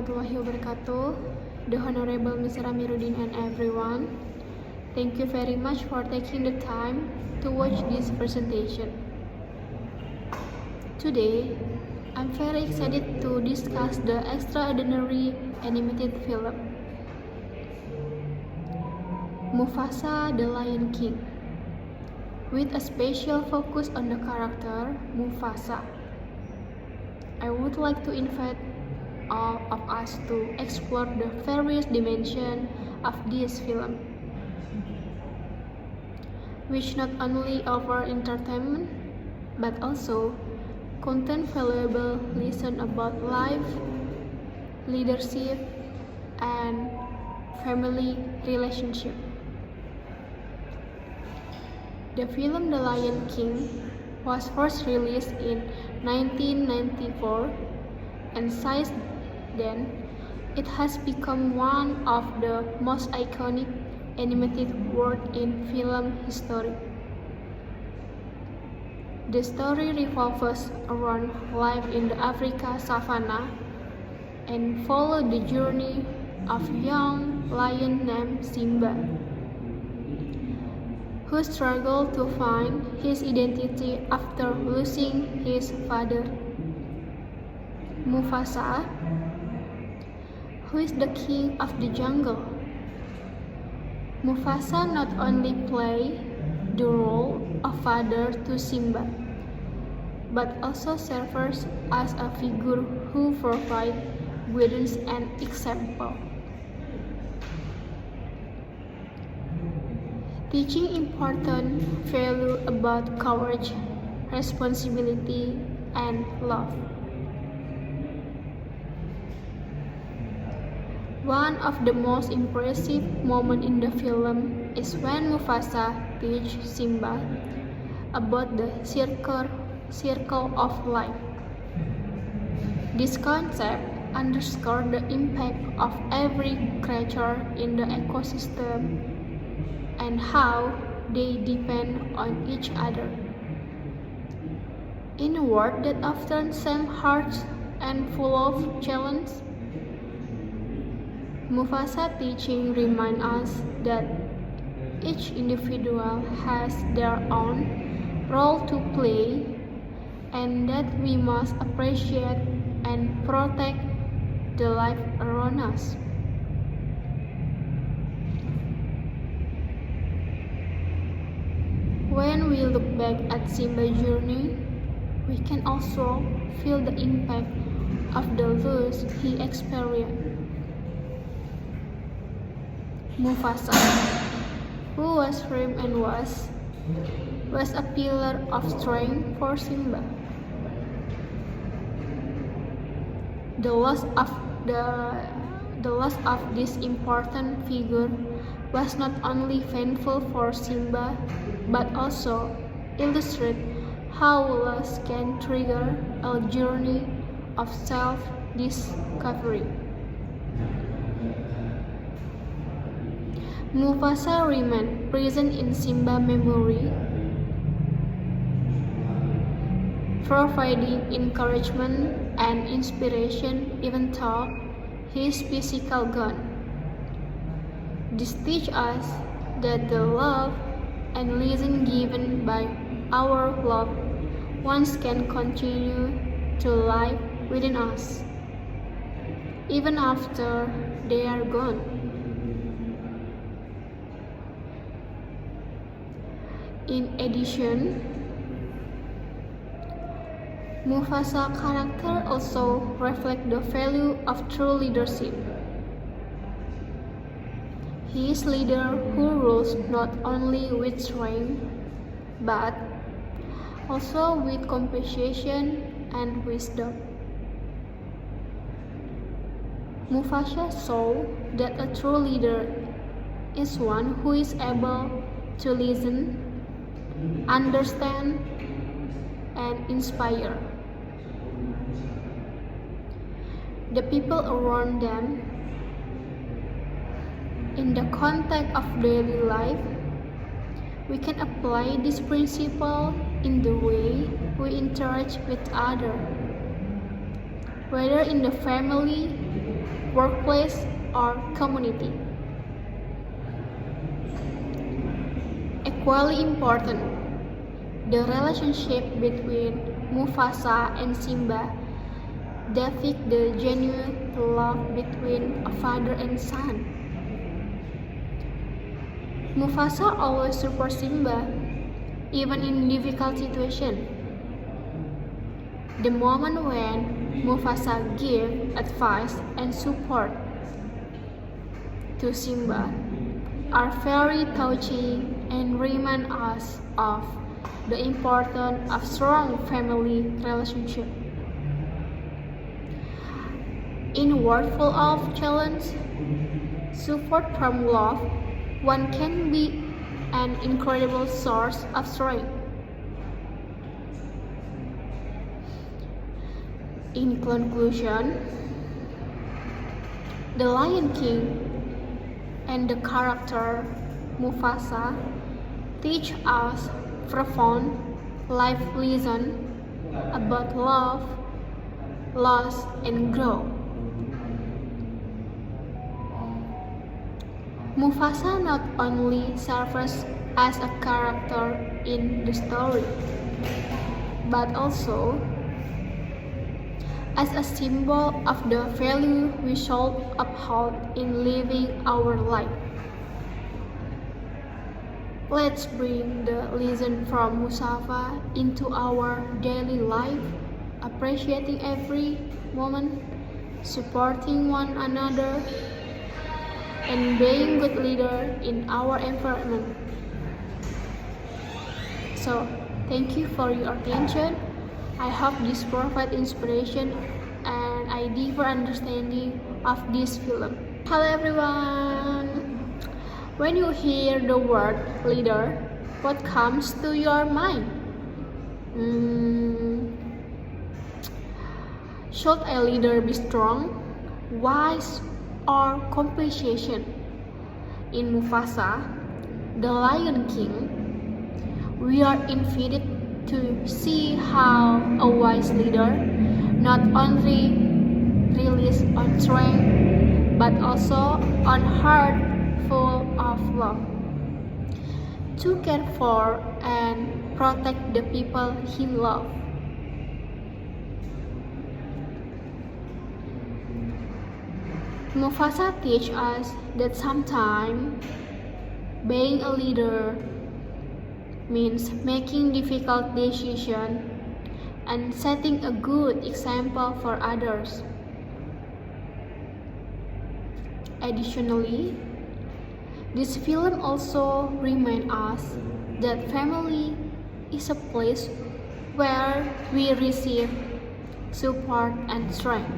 warahmatullahi wabarakatuh, the Honorable Mr. Amiruddin and everyone. Thank you very much for taking the time to watch this presentation. Today, I'm very excited to discuss the extraordinary animated film, Mufasa the Lion King, with a special focus on the character Mufasa. I would like to invite all of us to explore the various dimensions of this film, which not only offer entertainment but also contain valuable lessons about life, leadership, and family relationship. The film The Lion King was first released in 1994, and since then it has become one of the most iconic animated works in film history. The story revolves around life in the Africa savanna and follows the journey of a young lion named Simba, who struggled to find his identity after losing his father. Mufasa, who is the king of the jungle. Mufasa not only plays the role of father to Simba, but also serves as a figure who provides guidance and example, teaching important values about courage, responsibility, and love. One of the most impressive moments in the film is when Mufasa teaches Simba about the circle of life. This concept underscores the impact of every creature in the ecosystem and how they depend on each other. In a world that often seems harsh and full of challenges, Mufasa teaching reminds us that each individual has their own role to play and that we must appreciate and protect the life around us. When we look back at Simba's journey, we can also feel the impact of the loss he experienced. Mufasa, who was firm and was a pillar of strength for Simba. The loss of this important figure was not only painful for Simba, but also illustrates how loss can trigger a journey of self-discovery. Mufasa remained present in Simba's memory, providing encouragement and inspiration even though his physical gone. This teaches us that the love and lesson given by our loved ones can continue to live within us, even after they are gone. In addition, Mufasa's character also reflects the value of true leadership. He is a leader who rules not only with strength, but also with compassion and wisdom. Mufasa saw that a true leader is one who is able to listen, understand, and inspire the people around them. In the context of daily life, we can apply this principle in the way we interact with others, whether in the family, workplace, or community. Equally important, the relationship between Mufasa and Simba depicts the genuine love between a father and son. Mufasa always supports Simba, even in difficult situations. The moment when Mufasa gives advice and support to Simba are very touching and remind us of the importance of strong family relationship. In a world full of challenge, support from love, one can be an incredible source of strength. In conclusion, The Lion King and the character Mufasa teach us profound life lessons about love, loss, and growth. Mufasa not only serves as a character in the story, but also as a symbol of the value we should uphold in living our life. Let's bring the lesson from Mufasa into our daily life, appreciating every moment, supporting one another, and being good leader in our environment. So, thank you for your attention. I hope this provides inspiration and a deeper understanding of this film. Hello everyone! When you hear the word leader, what comes to your mind? Should a leader be strong, wise, or compassionate? In Mufasa, the Lion King, we are invited to see how a wise leader not only relies on strength but also on heart full of love to care for and protect the people he loves. Mufasa teaches us that sometimes being a leader means making difficult decisions and setting a good example for others. Additionally, this film also reminds us that family is a place where we receive support and strength.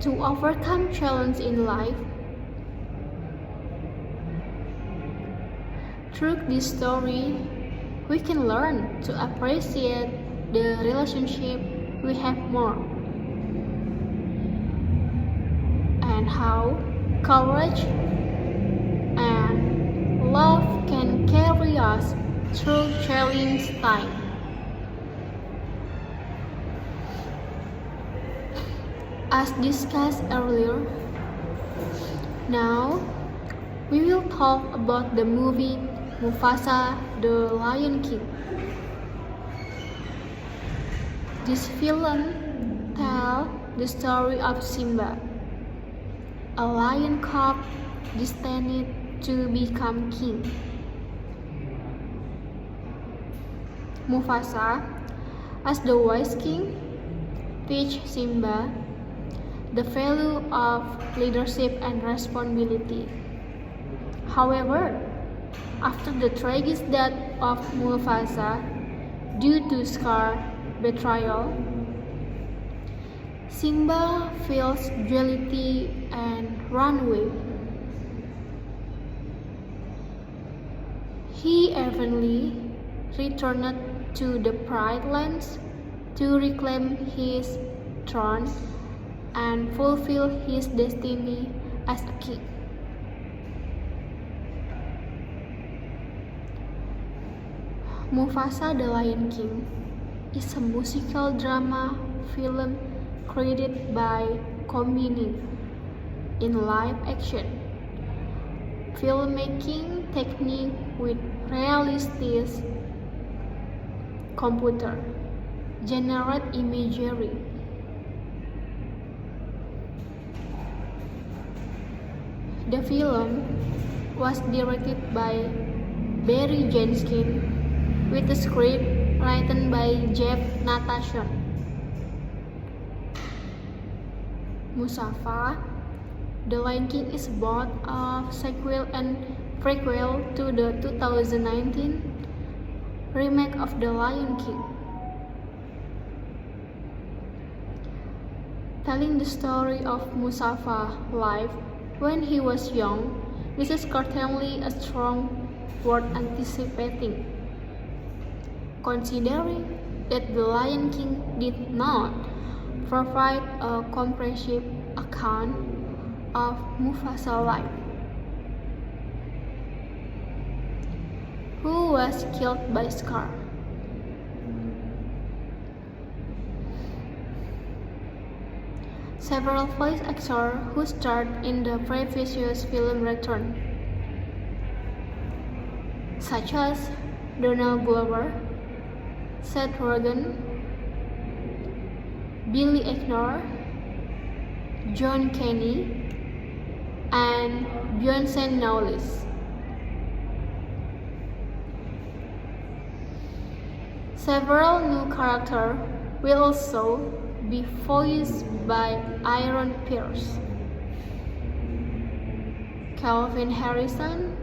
To overcome challenges in life, through this story, we can learn to appreciate the relationship we have more, and how courage and love can carry us through challenging times. As discussed earlier, now we will talk about the movie Mufasa, the Lion King. This film tells the story of Simba, a lion cub destined to become king. Mufasa, as the wise king, teaches Simba the value of leadership and responsibility. However, after the tragic death of Mufasa due to Scar betrayal, Simba feels guilty and runs away. He eventually returned to the Pride Lands to reclaim his throne and fulfill his destiny as a king. Mufasa, the Lion King, is a musical drama film created by combining in live action filmmaking technique with realistic computer generated imagery. The film was directed by Barry Jenkins with a script written by Jeff Nathanson. Mustafa, The Lion King is both a sequel and prequel to the 2019 remake of The Lion King, telling the story of Mustafa's life when he was young. This is certainly a strong worth anticipating, considering that The Lion King did not provide a comprehensive account of Mufasa's life, who was killed by Scar. Several voice actors who starred in the previous film returned, such as Donald Glover, Seth Rogen, Billy Eichner, John Candy, and Beyonce Knowles. Several new characters will also be voiced by Aaron Pierce, Calvin Harrison,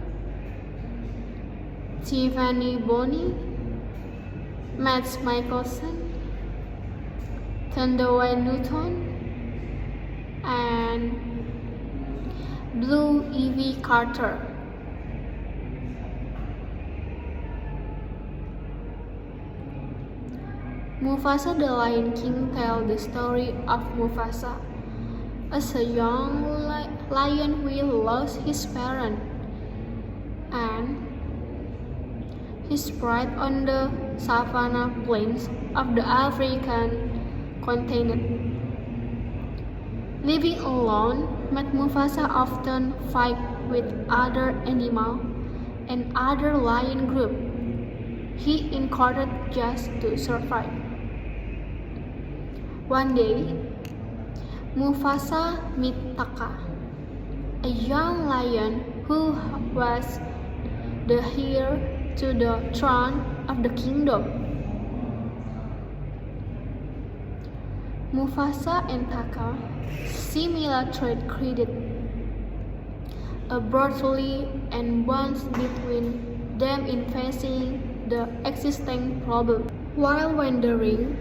Tiffany Bonnie, Matt Mickelson, Tendai Newton, and Blue Ivy Carter. Mufasa the Lion King tells the story of Mufasa as a young lion who lost his parents and his pride on the savanna plains of the African continent. Living alone made Mufasa often fight with other animals and other lion groups he encountered just to survive. One day, Mufasa meets Taka, a young lion who was the heir to the throne of the kingdom. Mufasa and Taka similar trait created a brotherly and bonds between them in facing the existing problem. While wandering,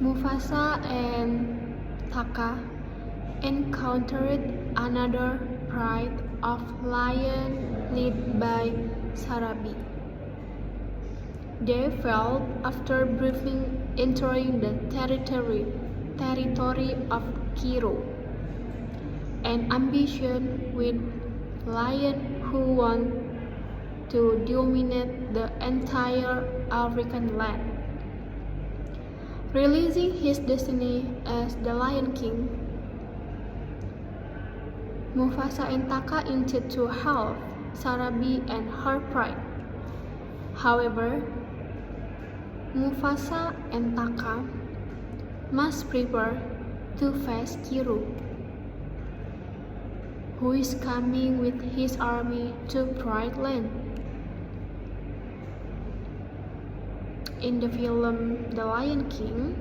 Mufasa and Taka encountered another pride of lion led by Sarabi. They felt after briefly entering the territory of Kiro, an ambition with lion who want to dominate the entire African land. Realizing his destiny as the Lion King, Mufasa and Taka intended to help Sarabi and her pride. However, Mufasa and Taka must prepare to face Kiro, who is coming with his army to Pride Land. In the film The Lion King,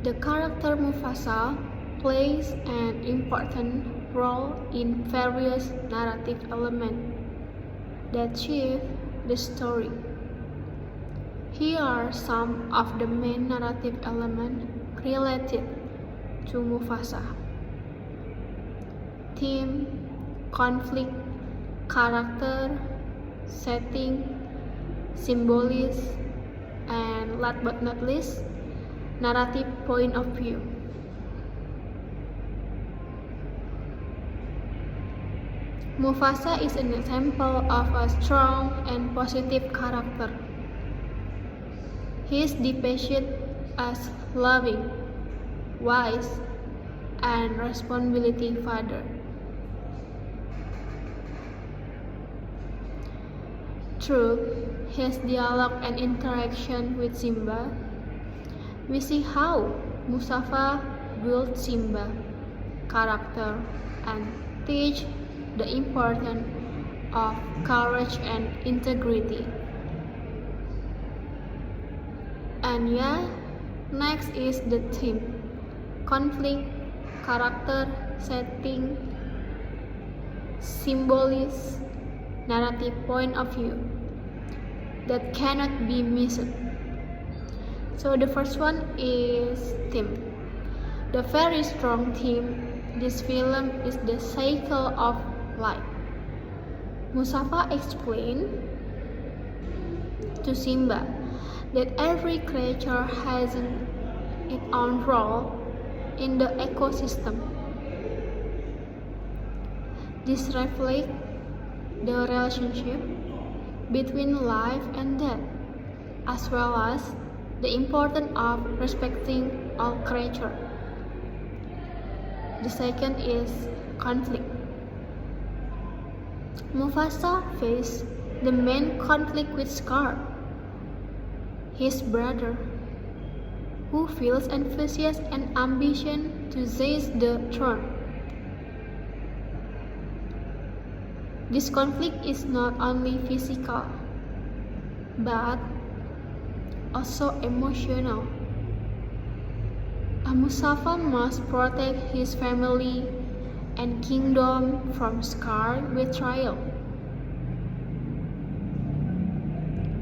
the character Mufasa plays an important role in various narrative elements that shape the story. Here are some of the main narrative elements related to Mufasa: theme, conflict, character, setting, symbolism, and last but not least, narrative point of view. Mufasa is an example of a strong and positive character. He is depicted as loving, wise, and responsibility father. Through his dialogue and interaction with Simba, we see how Mustafa built Simba character and teach the importance of courage and integrity. And next is the theme: conflict, character, setting, symbolism, narrative point of view that cannot be missed. So the first one is theme. The very strong theme this film is the cycle of life. Mustafa explained to Simba that every creature has its own role in the ecosystem. This reflects the relationship between life and death, as well as the importance of respecting all creatures. The second is conflict. Mufasa faced the main conflict with Scar, his brother, who feels enthusiasm and ambition to seize the throne. This conflict is not only physical, but also emotional. Mustafa must protect his family and kingdom from Scar betrayal.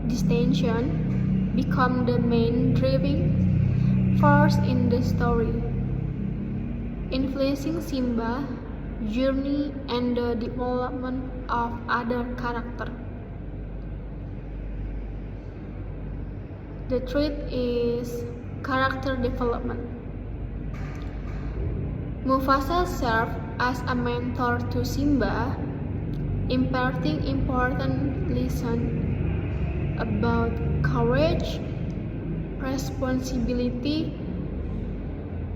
This tension becomes the main driving force in the story, influencing Simba's journey and the development of other characters. The third is character development. Mufasa served as a mentor to Simba, imparting important lessons about courage, responsibility,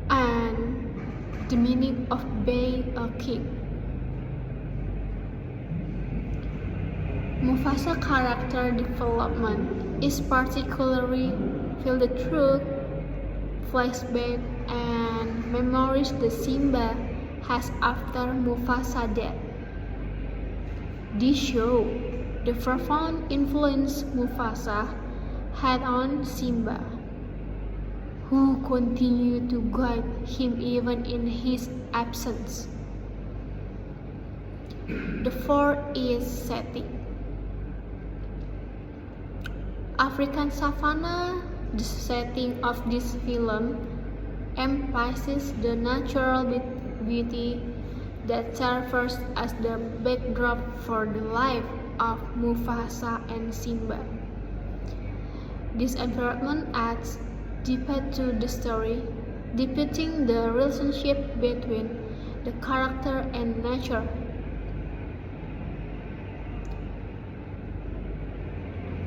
and the meaning of being a king. Mufasa character development is particularly filled through flashbacks and memories that Simba has after Mufasa's death. This shows the profound influence Mufasa had on Simba, who continued to guide him even in his absence. The fourth is setting. African savanna, the setting of this film, emphasizes the natural beauty that serves as the backdrop for the life of Mufasa and Simba. This environment adds depth to the story, depicting the relationship between the character and nature.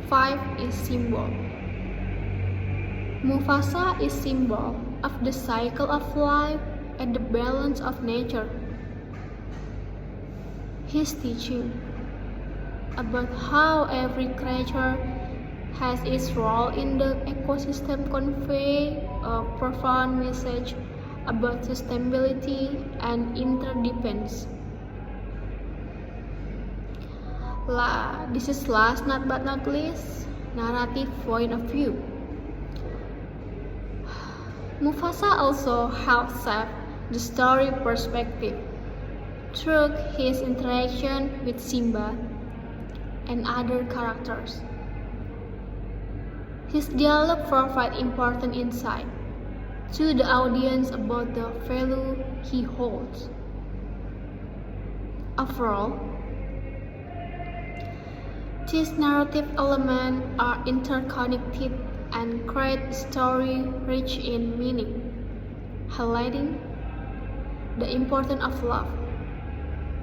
Five is symbol. Mufasa is symbol of the cycle of life and the balance of nature. His teaching about how every creature has its role in the ecosystem convey a profound message about sustainability and interdependence. This is last but not least, narrative point of view. Mufasa also helps shape the story perspective through his interaction with Simba and other characters. His dialogue provides important insight to the audience about the value he holds. Overall, these narrative elements are interconnected and create a story rich in meaning, highlighting the importance of love,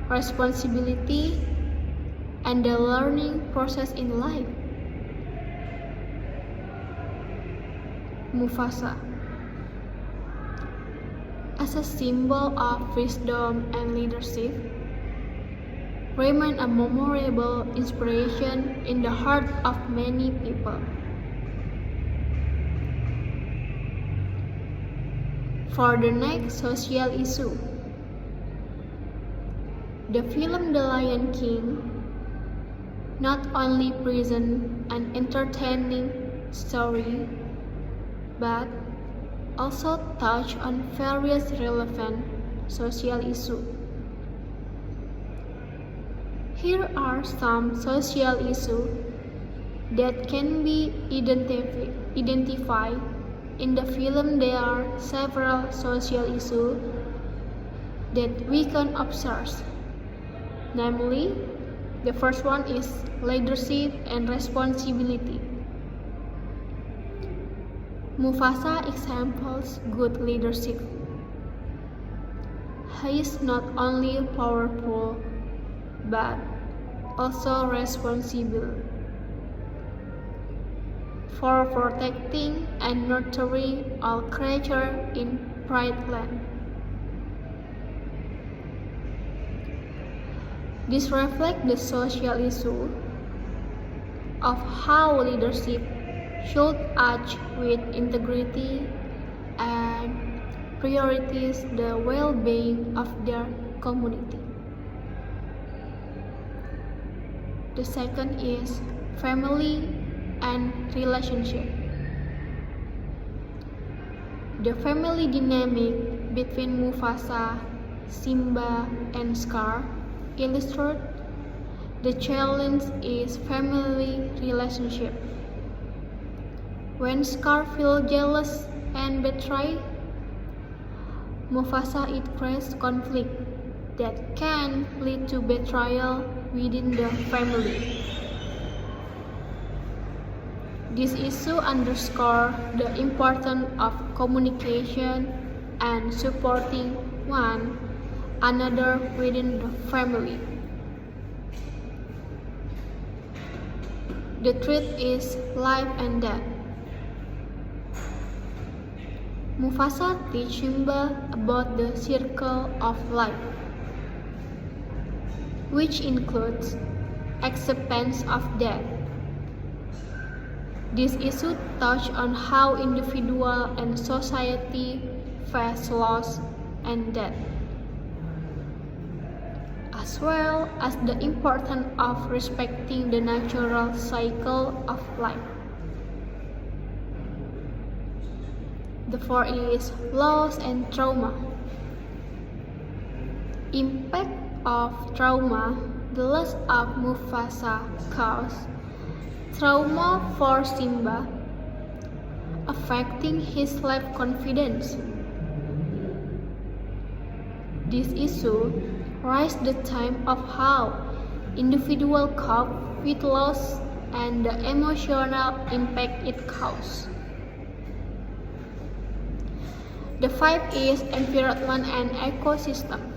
responsibility, and the learning process in life. Mufasa. As a symbol of wisdom and leadership, remain a memorable inspiration in the heart of many people. For the next social issue, the film The Lion King not only presents an entertaining story, but also touch on various relevant social issues. Here are some social issues that can be identified in the film. There are several social issues that we can observe. Namely, the first one is leadership and responsibility. Mufasa exemplifies good leadership. He is not only powerful, but also responsible for protecting and nurturing all creatures in Pride Land. This reflects the social issue of how leadership should act with integrity and prioritize the well-being of their community. The second is family and relationship. The family dynamic between Mufasa, Simba, and Scar illustrate the challenge is family relationship. When Scar feels jealous and betrayed, Mufasa it creates conflict that can lead to betrayal within the family. This issue underscores the importance of communication and supporting one another within the family. The threat is life and death. Mufasa teaches Simba about the circle of life, which includes acceptance of death. This issue touches on how individual and society face loss and death, as well as the importance of respecting the natural cycle of life. The fourth is loss and trauma. Impact of trauma. The loss of Mufasa caused trauma for Simba, affecting his self-confidence. This issue raises the theme of how individuals cope with loss and the emotional impact it causes. The fifth is environment and ecosystem.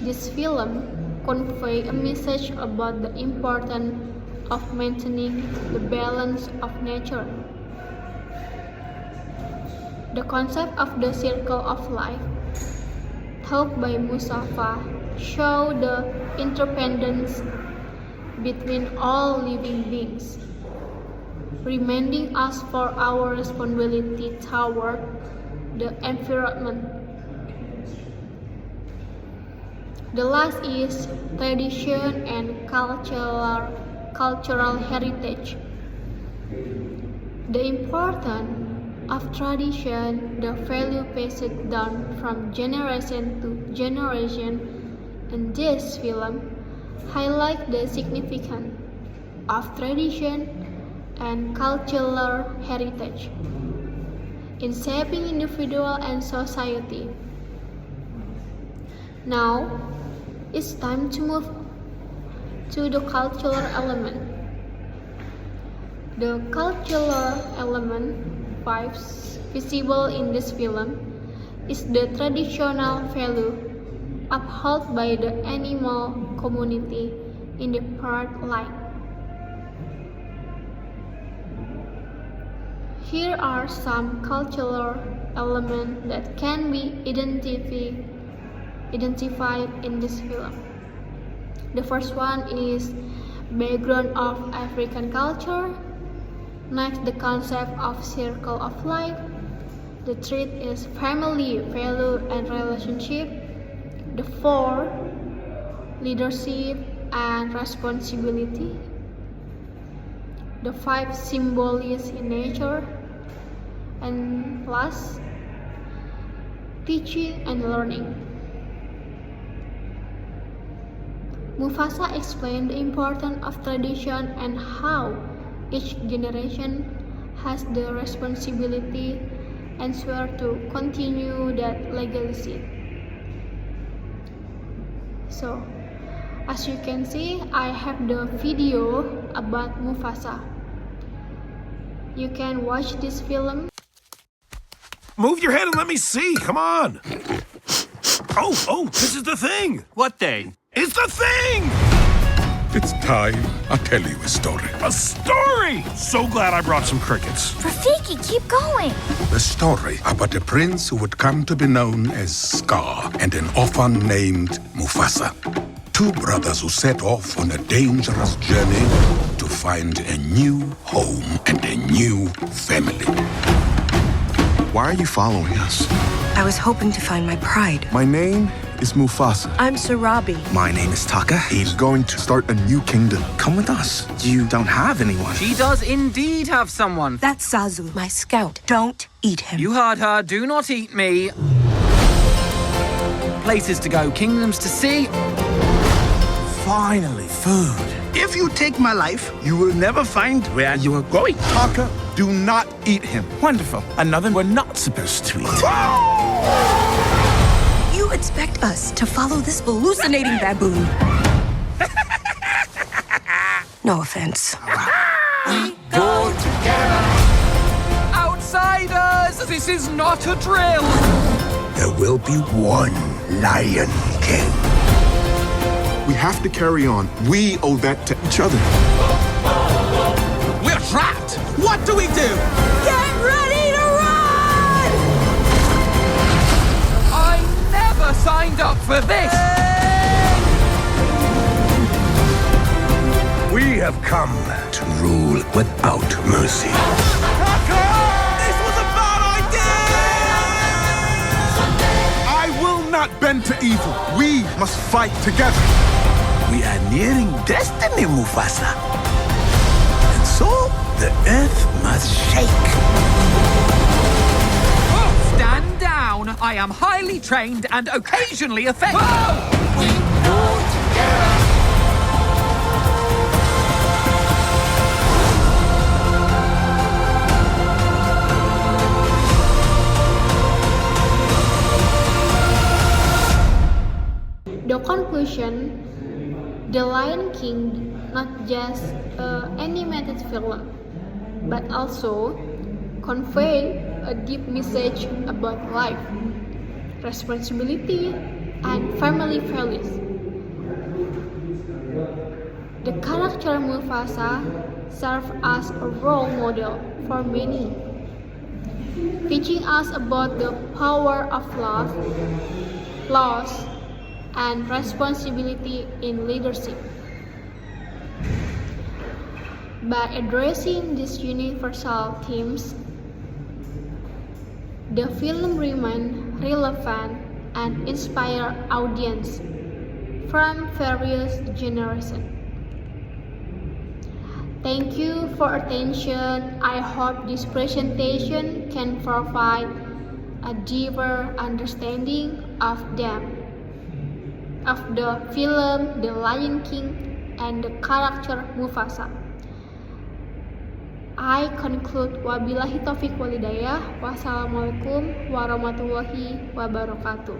This film conveys a message about the importance of maintaining the balance of nature. The concept of the circle of life, taught by Mustafa, shows the interdependence between all living beings, reminding us for our responsibility toward the environment. The last is tradition and cultural heritage. The importance of tradition, the value passed down from generation to generation, in this film highlight the significance of tradition and cultural heritage in shaping individual and society. Now, it's time to move to the cultural element. The cultural element vibes visible in this film is the traditional value upheld by the animal community in the park life. Here are some cultural elements that can be identified in this film. The first one is background of African culture. Next, the concept of circle of life. The third is family, value, and relationship. The fourth, leadership and responsibility. The five, symbolism in nature. And last, teaching and learning. Mufasa explained the importance of tradition and how each generation has the responsibility and swear to continue that legacy. So, as you can see, I have the video about Mufasa. You can watch this film. Move your head and let me see. Come on. Oh, this is the thing. What thing? It's the thing. It's time I tell you a story. A story. So glad I brought some crickets. Rafiki, keep going. The story about a prince who would come to be known as Scar and an orphan named Mufasa. Two brothers who set off on a dangerous journey to find a new home and a new family. Why are you following us? I was hoping to find my pride. My name is Mufasa. I'm Sarabi. My name is Taka. He's going to start a new kingdom. Come with us. You don't have anyone. She does indeed have someone. That's Zazu, my scout. Don't eat him. You heard her. Do not eat me. Places to go, kingdoms to see. Finally, food. If you take my life, you will never find where you are going. Taka, do not eat him. Wonderful. Another we're not supposed to eat. You expect us to follow this hallucinating baboon? No offense. Go together. Outsiders, this is not a drill. There will be one Lion King. We have to carry on. We owe that to each other. We're trapped. What do we do? Get ready to run! I never signed up for this. We have come to rule without mercy. This was a bad idea! I will not bend to evil. We must fight together. We are nearing destiny, Mufasa. And so, the earth must shake. Oh, stand down. I am highly trained and occasionally effective. Whoa! We go together. The conclusion, The Lion King not just an animated film, but also convey a deep message about life, responsibility, and family values. The character Mufasa serves as a role model for many, teaching us about the power of love, loss, and responsibility in leadership. By addressing these universal themes, the film remains relevant and inspire audience from various generations. Thank you for attention. I hope this presentation can provide a deeper understanding of them, of the film The Lion King and the character Mufasa. I conclude wabillahi taufiq walhidayah. Wassalamualaikum warahmatullahi wabarakatuh.